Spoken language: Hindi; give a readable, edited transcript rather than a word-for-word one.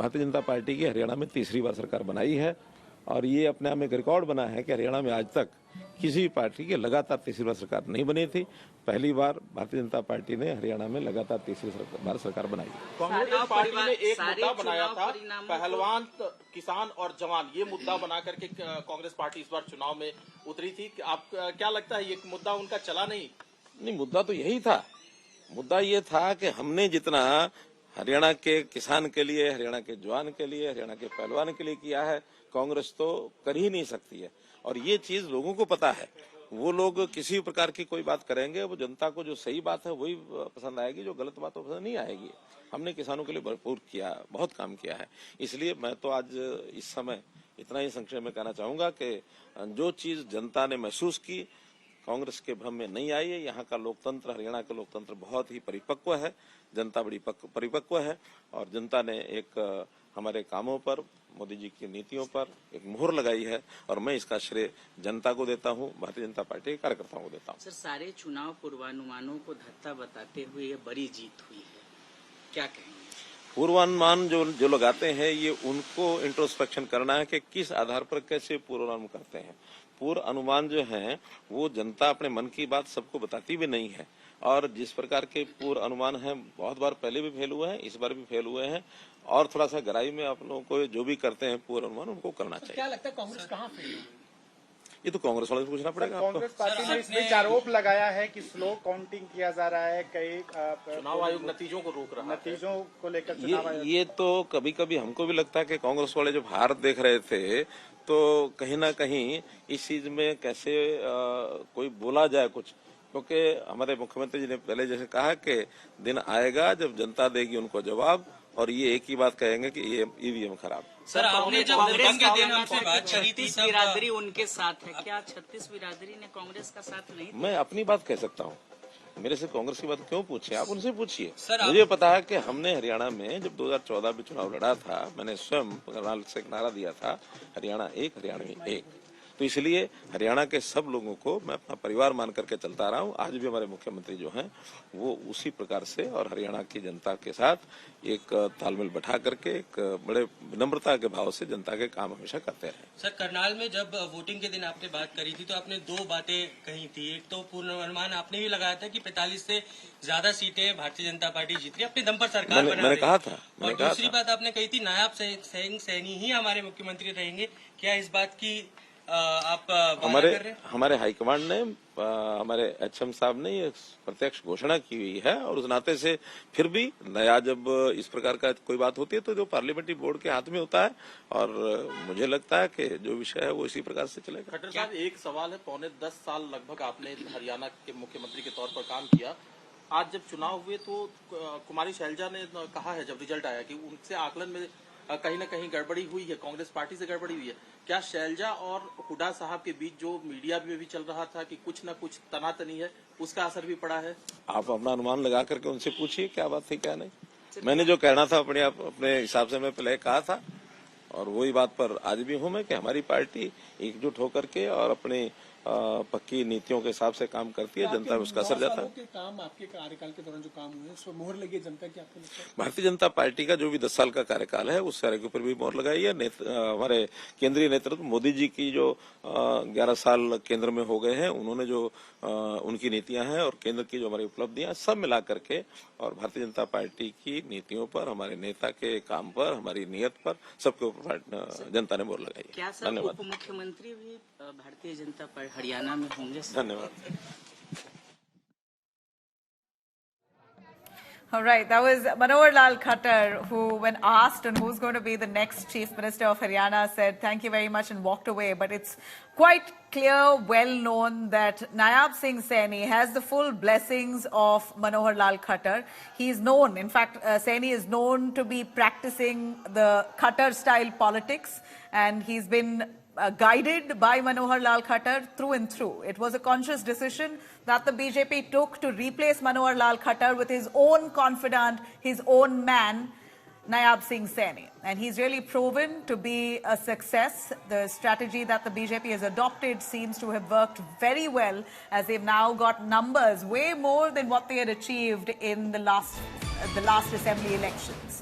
भारतीय जनता पार्टी की हरियाणा में तीसरी बार सरकार बनाई है और ये अपने आप में एक रिकॉर्ड बना है कि हरियाणा में आज तक किसी भी पार्टी की लगातार तीसरी बार सरकार नहीं बनी थी। पहली बार भारतीय जनता पार्टी ने हरियाणा में लगातार तीसरी बार सरकार बनाई। कांग्रेस पार्टी ने एक मुद्दा बनाया था, पहलवान किसान और जवान, ये मुद्दा बना करके कांग्रेस पार्टी इस बार चुनाव में उतरी थी। आप क्या लगता है ये मुद्दा उनका चला नहीं? मुद्दा तो यही था। मुद्दा ये था कि हमने जितना हरियाणा के किसान के लिए, हरियाणा के जवान के लिए, हरियाणा के पहलवान के लिए किया है, कांग्रेस तो कर ही नहीं सकती है। और ये चीज लोगों को पता है। वो लोग किसी भी प्रकार की कोई बात करेंगे, वो जनता को जो सही बात है वही पसंद आएगी, जो गलत बात है पसंद नहीं आएगी। हमने किसानों के लिए भरपूर किया, बहुत काम किया है। इसलिए मैं तो आज इस समय इतना ही संक्षेप में कहना चाहूंगा कि जो चीज जनता ने महसूस की, कांग्रेस के भ्रम में नहीं आई है। यहाँ का लोकतंत्र, हरियाणा का लोकतंत्र बहुत ही परिपक्व है, जनता बड़ी परिपक्व है और जनता ने एक हमारे कामों पर, मोदी जी की नीतियों पर एक मोहर लगाई है और मैं इसका श्रेय जनता को देता हूँ, भारतीय जनता पार्टी के कार्यकर्ताओं को देता हूँ। सर, सारे चुनाव पूर्वानुमानों को धत्ता बताते हुए ये बड़ी जीत हुई है, क्या कहेंगे? पूर्वानुमान जो लगाते हैं, ये उनको इंट्रोस्पेक्शन करना है कि किस आधार पर कैसे पूर्वानुमान करते हैं। पूर्व अनुमान जो है वो जनता अपने मन की बात सबको बताती भी नहीं है और जिस प्रकार के पूर्व अनुमान हैं बहुत बार पहले भी फेल हुए हैं, इस बार भी फेल हुए हैं और थोड़ा सा गहराई में आप लोगों को जो भी करते हैं पूर्व अनुमान उनको करना चाहिए। क्या लगता है कांग्रेस कहाँ फेल? ये तो कांग्रेस वालों से पूछना पड़ेगा। कांग्रेस पार्टी ने इस बीच आरोप लगाया है कि स्लो काउंटिंग किया जा रहा है, कई चुनाव आयोग नतीजों को रोक रहा है। नतीजों को लेकर चुनाव आयोग ये तो कभी कभी हमको भी लगता है कि कांग्रेस वाले जब हार देख रहे थे तो कहीं ना कहीं इस चीज में कैसे कोई बोला जाए कुछ, क्योंकि हमारे मुख्यमंत्री जी ने पहले जैसे कहा कि दिन आएगा जब जनता देगी उनको जवाब और ये एक ही बात कहेंगे कि ये ईवीएम खराब। सर, आपने जब वोटिंग के दिन हमसे बात करी थी, 36 बिरादरी उनके साथ है, क्या 36 बिरादरी ने कांग्रेस का साथ नहीं? मैं अपनी बात कह सकता हूँ, मेरे से कांग्रेस की बात क्यों पूछे, आप उनसे पूछिए। मुझे पता है कि हमने हरियाणा में जब 2014 में चुनाव लड़ा था, मैंने स्वयं करनाल से एक नारा दिया था, हरियाणा एक, हरियाणवी एक। तो इसलिए हरियाणा के सब लोगों को मैं अपना परिवार मान करके चलता रहा हूँ। आज भी हमारे मुख्यमंत्री जो हैं वो उसी प्रकार से और हरियाणा की जनता के साथ एक तालमेल बैठा करके एक बड़े विनम्रता के भाव से जनता के काम हमेशा करते रहे। सर, करनाल में जब वोटिंग के दिन आपने बात करी थी तो आपने दो बातें कही थी। एक तो पूर्वानुमान आपने भी लगाया था कि 45 से ज्यादा सीटें भारतीय जनता पार्टी जीत रही है, अपने दम पर सरकार बना रही है। मैंने कहा था। और दूसरी बात आपने कही थी नायब सैनी ही हमारे मुख्यमंत्री रहेंगे। क्या इस बात की आप हमारे हाईकमांड ने, हमारे एचएम साहब ने ये प्रत्यक्ष घोषणा की हुई है और उस नाते से फिर भी नया जब इस प्रकार का कोई बात होती है तो जो पार्लियामेंट्री बोर्ड के हाथ में होता है और मुझे लगता है कि जो विषय है वो इसी प्रकार से चलेगा। खट्टर साहब, एक सवाल है, पौने 10 साल लगभग आपने हरियाणा के मुख्यमंत्री के तौर पर काम किया। आज जब चुनाव हुए तो कुमारी शैलजा ने कहा है जब रिजल्ट आया कि उनसे आकलन में कहीं न कहीं गड़बड़ी हुई है, कांग्रेस पार्टी से गड़बड़ी हुई है। क्या शैलजा और हुड्डा साहब के बीच जो मीडिया में भी चल रहा था कि कुछ न कुछ तनातनी है, उसका असर भी पड़ा है? आप अपना अनुमान लगा करके उनसे पूछिए क्या बात थी क्या नहीं। मैंने जो कहना था अपने हिसाब से मैं पहले कहा था और वही बात पर आज भी हूं मैं कि हमारी पार्टी एकजुट होकर के और अपनी पक्की नीतियों के हिसाब से काम करती है, जनता में उसका असर जाता है। काम आपके कार्यकाल के दौरान जो काम हुए उस पर मोहर लगी है जनता की, आपको लगता है? भारतीय जनता पार्टी का जो भी 10 साल का कार्यकाल है उस कार्य के ऊपर भी मोहर लगाई है। हमारे केंद्रीय नेतृत्व मोदी जी की जो 11 साल केंद्र में हो गए हैं, उन्होंने जो उनकी नीतियां हैं और केंद्र की जो हमारी उपलब्धियां सब मिला करके और भारतीय जनता पार्टी की नीतियों पर, हमारे नेता के काम पर, हमारी नीयत पर सबके ऊपर जनता ने मोहर लगाई है। क्या सर उप मुख्यमंत्री भी भारतीय जनता पार्टी हरियाणा में होंगे? धन्यवाद। All right, that was Manohar Lal Khattar, who, when asked on who's going to be the next Chief Minister of Haryana, said thank you very much and walked away. But it's quite clear, well known, that Nayab Singh Saini has the full blessings of Manohar Lal Khattar. He's known, in fact, Saini is known to be practicing the Khattar-style politics, and he's been guided by Manohar Lal Khattar through and through. It was a conscious decision that the BJP took to replace Manohar Lal Khattar with his own confidant, his own man, Nayab Singh Saini. And he's really proven to be a success. The strategy that the BJP has adopted seems to have worked very well, as they've now got numbers way more than what they had achieved in the last assembly elections.